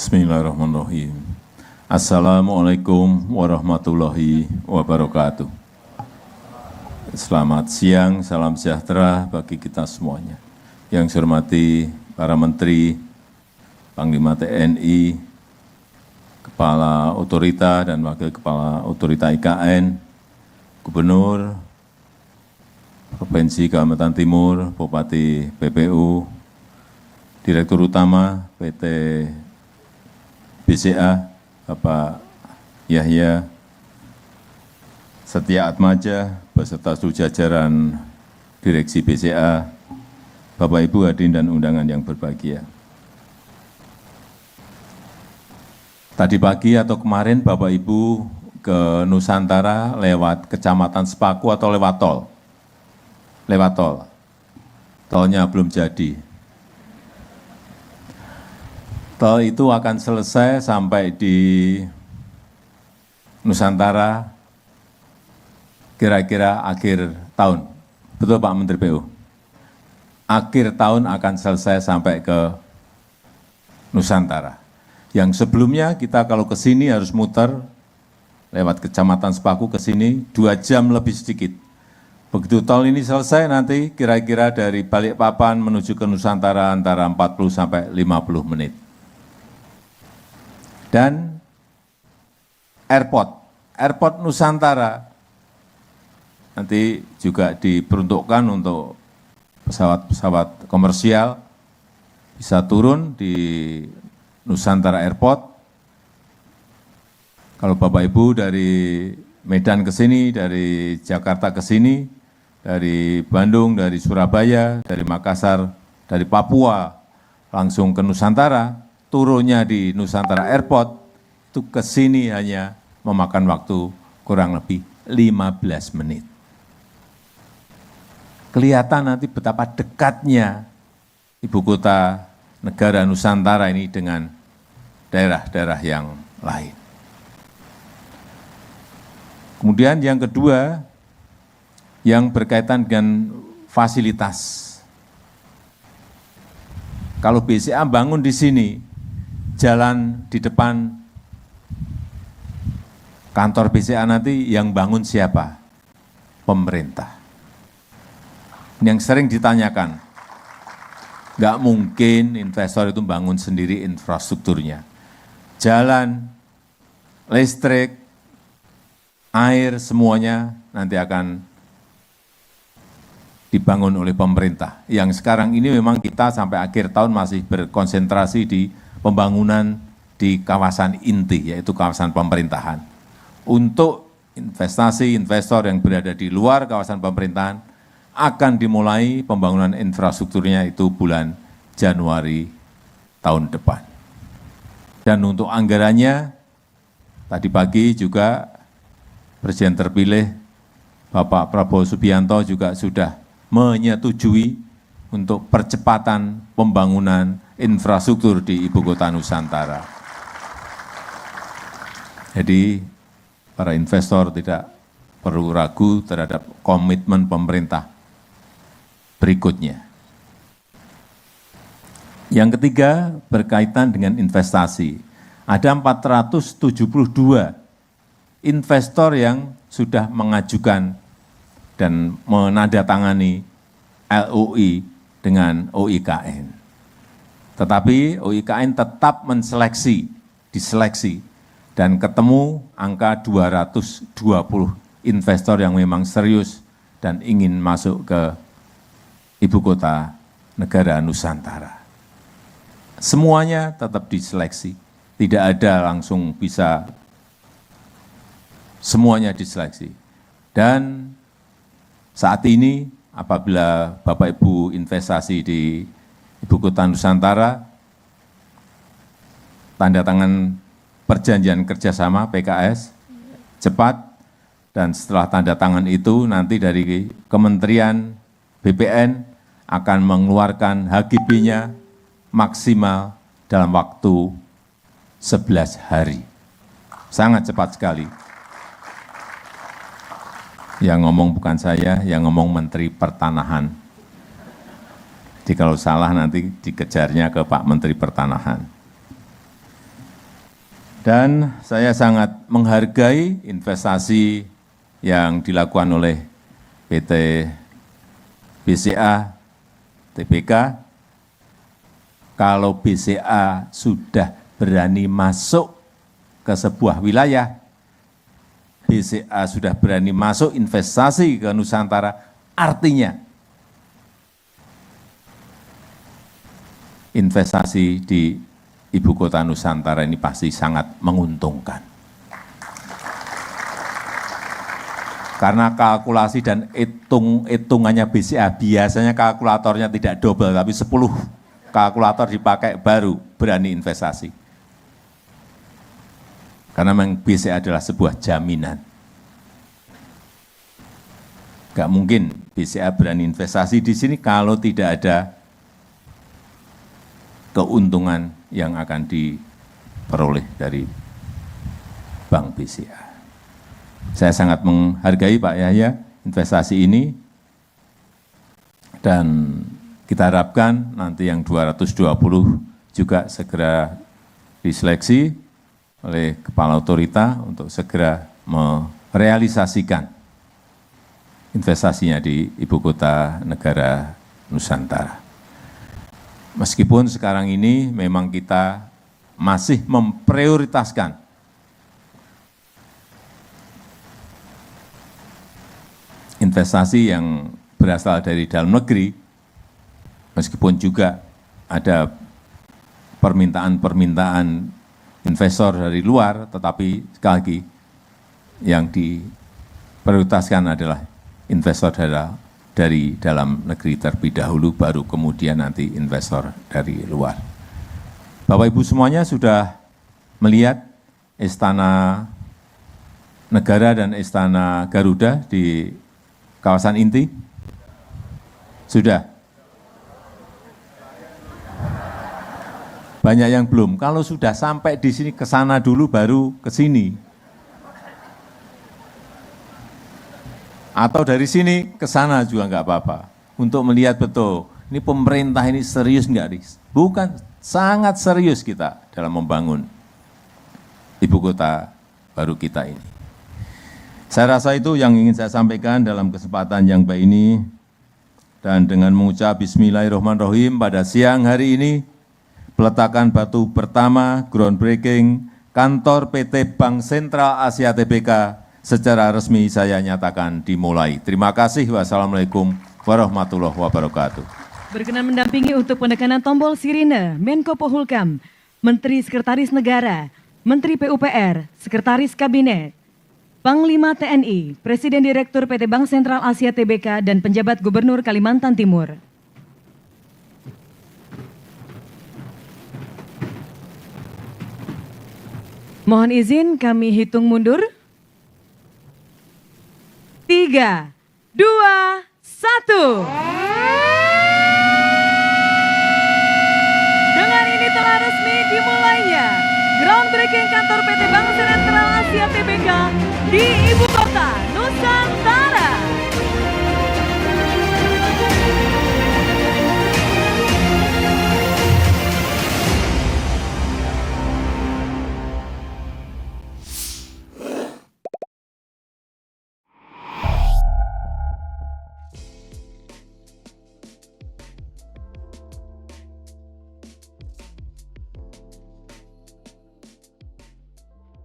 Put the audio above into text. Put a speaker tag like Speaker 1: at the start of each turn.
Speaker 1: Bismillahirrahmanirrahim. Assalamualaikum warahmatullahi wabarakatuh. Selamat siang, salam sejahtera bagi kita semuanya. Yang saya hormati para Menteri, Panglima TNI, Kepala Otorita dan Wakil Kepala Otorita IKN, Gubernur Provinsi Kalimantan Timur, Bupati PPU, Direktur Utama PT BCA, Bapak Yahya Setia Atmaja, beserta seluruh jajaran Direksi BCA, Bapak Ibu hadirin dan undangan yang berbahagia. Tadi pagi atau kemarin Bapak Ibu ke Nusantara lewat Kecamatan Sepaku atau lewat tol? Lewat tol. Tolnya belum jadi. Tol itu akan selesai sampai di Nusantara kira-kira akhir tahun. Betul Pak Menteri PU? Akhir tahun akan selesai sampai ke Nusantara. Yang sebelumnya kita kalau ke sini harus muter lewat Kecamatan Sepaku ke sini 2 jam lebih sedikit. Begitu tol ini selesai nanti kira-kira dari Balikpapan menuju ke Nusantara antara 40 sampai 50 menit. Dan airport Nusantara nanti juga diperuntukkan untuk pesawat-pesawat komersial bisa turun di Nusantara Airport. Kalau Bapak Ibu dari Medan ke sini, dari Jakarta ke sini, dari Bandung, dari Surabaya, dari Makassar, dari Papua, langsung ke Nusantara, turunnya di Nusantara Airport, itu ke sini hanya memakan waktu kurang lebih 15 menit. Kelihatan nanti betapa dekatnya ibu kota negara Nusantara ini dengan daerah-daerah yang lain. Kemudian yang kedua, yang berkaitan dengan fasilitas. Kalau BCA bangun di sini, jalan di depan kantor BCA nanti yang bangun siapa? Pemerintah. Yang sering ditanyakan, nggak mungkin investor itu bangun sendiri infrastrukturnya. Jalan, listrik, air, semuanya nanti akan dibangun oleh pemerintah. Yang sekarang ini memang kita sampai akhir tahun masih berkonsentrasi di pembangunan di kawasan inti, yaitu kawasan pemerintahan. Untuk investasi investor yang berada di luar kawasan pemerintahan, akan dimulai pembangunan infrastrukturnya itu bulan Januari tahun depan. Dan untuk anggarannya, tadi pagi juga Presiden terpilih Bapak Prabowo Subianto juga sudah menyetujui untuk percepatan pembangunan infrastruktur di Ibu Kota Nusantara. Jadi para investor tidak perlu ragu terhadap komitmen pemerintah berikutnya. Yang ketiga berkaitan dengan investasi. Ada 472 investor yang sudah mengajukan dan menandatangani LOI dengan OIKN. Tetapi OIKN tetap diseleksi, dan ketemu angka 220 investor yang memang serius dan ingin masuk ke Ibu Kota Negara Nusantara. Semuanya tetap diseleksi, tidak ada langsung bisa semuanya diseleksi. Dan saat ini apabila Bapak Ibu investasi di Ibu Kota Nusantara, tanda tangan perjanjian kerjasama PKS cepat, dan setelah tanda tangan itu nanti dari Kementerian BPN akan mengeluarkan HGB-nya maksimal dalam waktu 11 hari. Sangat cepat sekali. Yang ngomong bukan saya, yang ngomong Menteri Pertanahan. Jadi kalau salah nanti dikejarnya ke Pak Menteri Pertanahan. Dan saya sangat menghargai investasi yang dilakukan oleh PT BCA, TBK. Kalau BCA sudah berani masuk ke sebuah wilayah, BCA sudah berani masuk investasi ke Nusantara, artinya investasi di ibu kota Nusantara ini pasti sangat menguntungkan. Karena kalkulasi dan hitungannya BCA, biasanya kalkulatornya tidak double, tapi 10 kalkulator dipakai baru berani investasi. Karena memang BCA adalah sebuah jaminan. Gak mungkin BCA berani investasi di sini kalau tidak ada keuntungan yang akan diperoleh dari Bank BCA. Saya sangat menghargai Pak Yahya investasi ini, dan kita harapkan nanti yang 220 juga segera diseleksi oleh Kepala Otorita untuk segera merealisasikan investasinya di ibu kota negara Nusantara. Meskipun sekarang ini memang kita masih memprioritaskan investasi yang berasal dari dalam negeri, meskipun juga ada permintaan-permintaan investor dari luar, tetapi sekali lagi yang diprioritaskan adalah investor dari dalam negeri terlebih dahulu, baru kemudian nanti investor dari luar. Bapak Ibu semuanya sudah melihat Istana Negara dan Istana Garuda di kawasan inti? Sudah? Banyak yang belum. Kalau sudah sampai di sini, ke sana dulu baru ke sini. Atau dari sini ke sana juga nggak apa-apa. Untuk melihat betul, ini pemerintah ini serius nggak? Bukan, sangat serius kita dalam membangun ibu kota baru kita ini. Saya rasa itu yang ingin saya sampaikan dalam kesempatan yang baik ini. Dan dengan mengucap Bismillahirrahmanirrahim, pada siang hari ini, peletakan batu pertama groundbreaking kantor PT Bank Sentral Asia Tbk secara resmi saya nyatakan dimulai. Terima kasih. Wassalamualaikum warahmatullahi wabarakatuh.
Speaker 2: Berkenan mendampingi untuk penekanan tombol sirine Menko Polhukam, Menteri Sekretaris Negara, Menteri PUPR, Sekretaris Kabinet, Panglima TNI, Presiden Direktur PT Bank Sentral Asia Tbk, dan penjabat Gubernur Kalimantan Timur. Mohon izin kami hitung mundur. 3, 2, 1. Dengan ini telah resmi dimulainya groundbreaking kantor PT Bank Sentral Asia Tbk di Ibu Kota Nusantara.